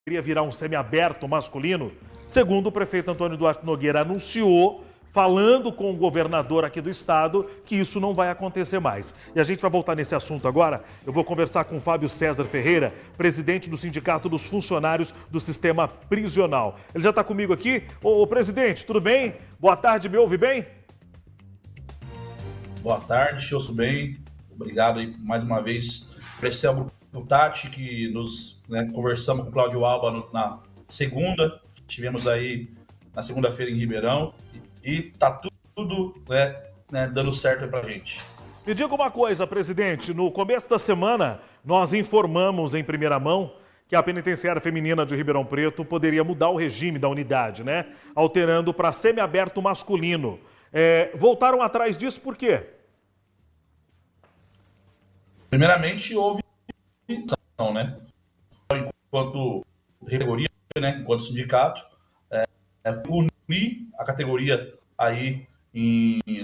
poderia virar um semiaberto masculino, segundo o prefeito Antônio Duarte Nogueira anunciou, falando com o governador aqui do estado, que isso não vai acontecer mais. E a gente vai voltar nesse assunto agora. Eu vou conversar com o Fábio César Ferreira, presidente do Sindicato dos Funcionários do Sistema Prisional. Ele já está comigo aqui. Ô, presidente, tudo bem? Boa tarde, me ouve bem? Boa tarde, te ouço bem. Obrigado aí mais uma vez para esse grupo Tati, que nos conversamos com o Cláudio Alba na segunda. Tivemos aí na segunda-feira em Ribeirão. E tá tudo dando certo pra gente. Me diga uma coisa, presidente. No começo da semana, nós informamos em primeira mão que a penitenciária feminina de Ribeirão Preto poderia mudar o regime da unidade, né? Alterando para semiaberto masculino. Voltaram atrás disso por quê? Primeiramente, houve né? Enquanto categoria, né? Enquanto sindicato, unir a categoria aí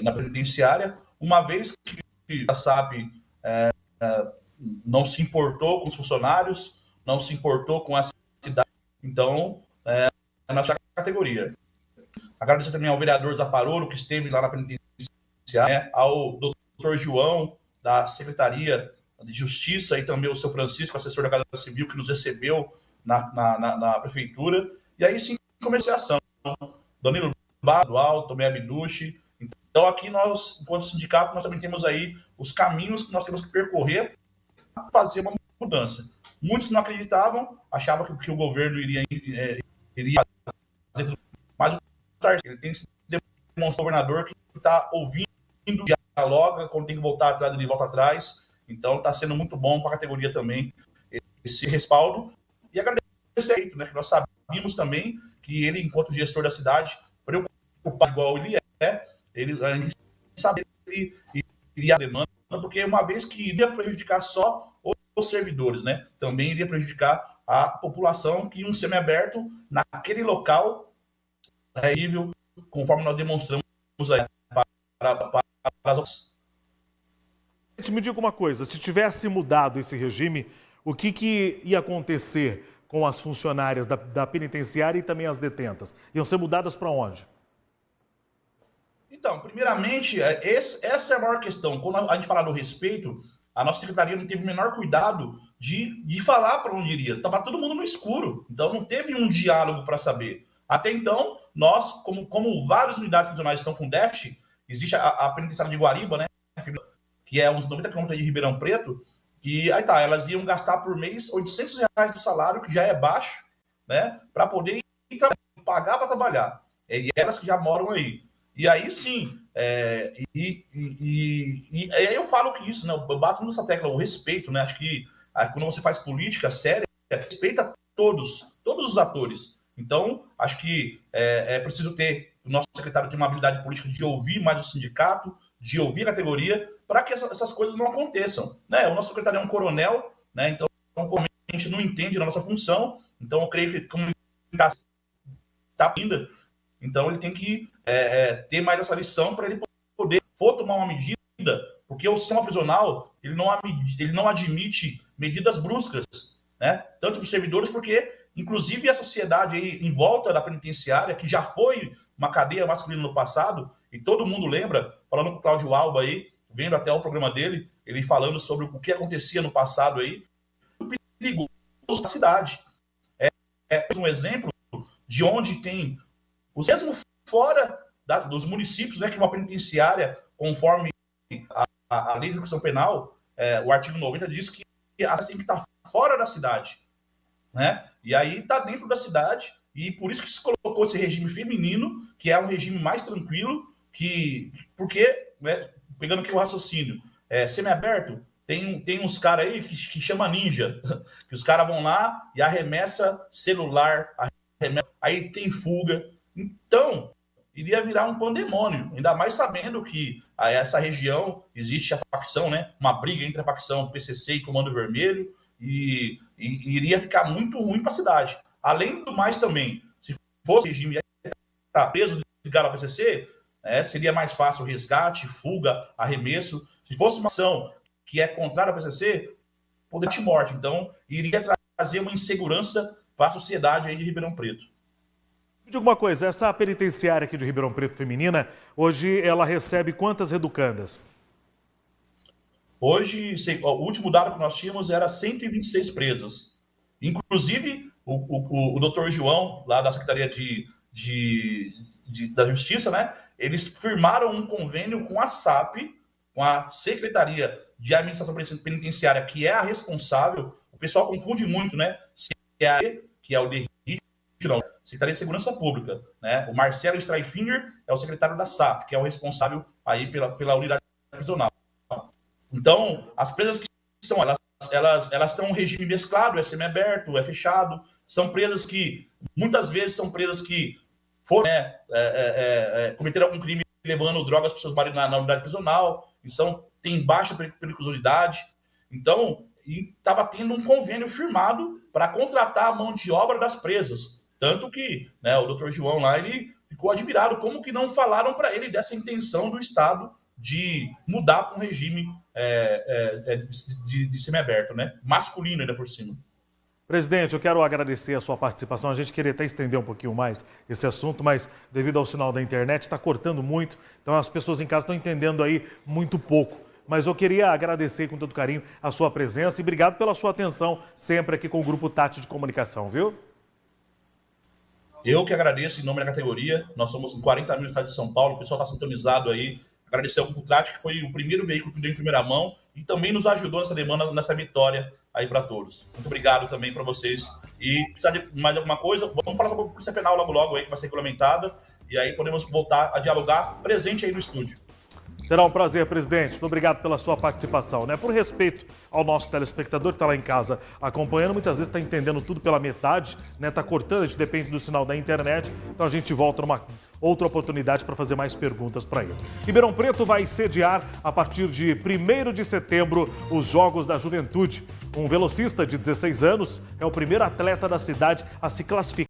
na penitenciária, uma vez que a SAP não se importou com os funcionários, não se importou com a cidade, então na categoria. Agradecer também ao vereador Zaparolo, que esteve lá na penitenciária, ao doutor João, da Secretaria de Justiça, e também o seu Francisco, assessor da Casa Civil, que nos recebeu na prefeitura, e aí sim comecei a ação. Danilo Badual, Tomé Abduchi. Então aqui nós, enquanto sindicato, nós também temos aí os caminhos que nós temos que percorrer para fazer uma mudança. Muitos não acreditavam, achavam que o governo iria fazer, mas ele tem que se demonstrar governador que está ouvindo, dialoga, quando tem que voltar atrás, ele volta atrás. Então está sendo muito bom para a categoria também esse respaldo. E agradecer, né, que nós sabíamos também que ele, enquanto gestor da cidade, preocupado igual ele a gente sabia que ele iria a demanda, porque uma vez que iria prejudicar só os servidores, né, também iria prejudicar a população, que um semiaberto naquele local é horrível, conforme nós demonstramos aí para as outras. Me diga uma coisa, se tivesse mudado esse regime, o que ia acontecer com as funcionárias da penitenciária e também as detentas? Iam ser mudadas para onde? Então, primeiramente, essa é a maior questão. Quando a gente fala do respeito, a nossa secretaria não teve o menor cuidado de falar para onde iria. Estava todo mundo no escuro. Então, não teve um diálogo para saber. Até então, nós, como várias unidades prisionais estão com déficit, existe a penitenciária de Guariba, né, que é uns 90 quilômetros de Ribeirão Preto, e aí elas iam gastar por mês R$800 de salário, que já é baixo, né, para poder ir pagar para trabalhar. E elas que já moram aí. E aí sim, aí eu falo que isso, né, eu bato nessa tecla, o respeito, né, acho que quando você faz política séria, respeita todos os atores. Então, acho que é preciso ter, o nosso secretário tem uma habilidade política de ouvir mais o sindicato, de ouvir a categoria, para que essas coisas não aconteçam, né? O nosso secretário é um coronel, né? Então, a gente não entende a nossa função, então eu creio que como ele está ainda, então ele tem que ter mais essa lição para ele poder tomar uma medida, porque o sistema prisional ele não admite medidas bruscas, né? Tanto para os servidores, porque inclusive a sociedade aí em volta da penitenciária, que já foi uma cadeia masculina no passado, e todo mundo lembra, falando com o Cláudio Alba aí, vendo até o programa dele, ele falando sobre o que acontecia no passado aí, perigoso da cidade. É um exemplo de onde tem, mesmo fora dos municípios, né, que uma penitenciária, conforme a lei de execução penal, o artigo 90 diz que a tem que estar fora da cidade, né? E aí está dentro da cidade, e por isso que se colocou esse regime feminino, que é um regime mais tranquilo, porque, né, pegando aqui o raciocínio, semiaberto, tem uns caras aí que chama ninja, que os caras vão lá e arremessa celular, aí tem fuga. Então, iria virar um pandemônio, ainda mais sabendo que essa região existe a facção, né, uma briga entre a facção PCC e Comando Vermelho, e iria ficar muito ruim para a cidade. Além do mais também, se fosse o regime tá preso ligado ao PCC, seria mais fácil resgate, fuga, arremesso. Se fosse uma ação que é contrária ao PCC, poderia ter morte. Então, iria trazer uma insegurança para a sociedade aí de Ribeirão Preto. Me diga uma coisa, essa penitenciária aqui de Ribeirão Preto feminina, hoje ela recebe quantas reeducandas? Hoje, o último dado que nós tínhamos era 126 presas. Inclusive, o doutor João, lá da Secretaria da Justiça, né? Eles firmaram um convênio com a SAP, com a Secretaria de Administração Penitenciária, que é a responsável. O pessoal confunde muito, né? Que é o DRI, não, Secretaria de Segurança Pública, né? O Marcelo Streifinger é o secretário da SAP, que é o responsável aí pela unidade prisional. Então, as presas que estão, elas têm um regime mesclado, é semiaberto, é fechado. São presas que, muitas vezes, são presas que foram, cometeram algum crime levando drogas para os seus maridos na unidade prisional, tem baixa periculosidade. Então, estava tendo um convênio firmado para contratar a mão de obra das presas. Tanto que, né, o doutor João lá, ele ficou admirado como que não falaram para ele dessa intenção do Estado de mudar para um regime de semiaberto, né? Masculino ainda por cima. Presidente, eu quero agradecer a sua participação. A gente queria até estender um pouquinho mais esse assunto, mas devido ao sinal da internet está cortando muito, então as pessoas em casa estão entendendo aí muito pouco. Mas eu queria agradecer com todo carinho a sua presença e obrigado pela sua atenção sempre aqui com o Grupo Tati de Comunicação, viu? Eu que agradeço em nome da categoria. Nós somos 40 mil no estado de São Paulo, o pessoal está sintonizado aí. Agradecer ao Grupo Tati, que foi o primeiro veículo que deu em primeira mão e também nos ajudou nessa demanda, nessa vitória aí para todos. Muito obrigado também para vocês. E precisar de mais alguma coisa, vamos falar sobre a Polícia Penal logo aí, que vai ser regulamentada. E aí podemos voltar a dialogar presente aí no estúdio. Será um prazer, presidente. Muito obrigado pela sua participação, né? Por respeito ao nosso telespectador que está lá em casa acompanhando, muitas vezes está entendendo tudo pela metade, né? Está cortando, a gente depende do sinal da internet. Então a gente volta numa outra oportunidade para fazer mais perguntas para ele. Ribeirão Preto vai sediar, a partir de 1º de setembro, os Jogos da Juventude. Um velocista de 16 anos é o primeiro atleta da cidade a se classificar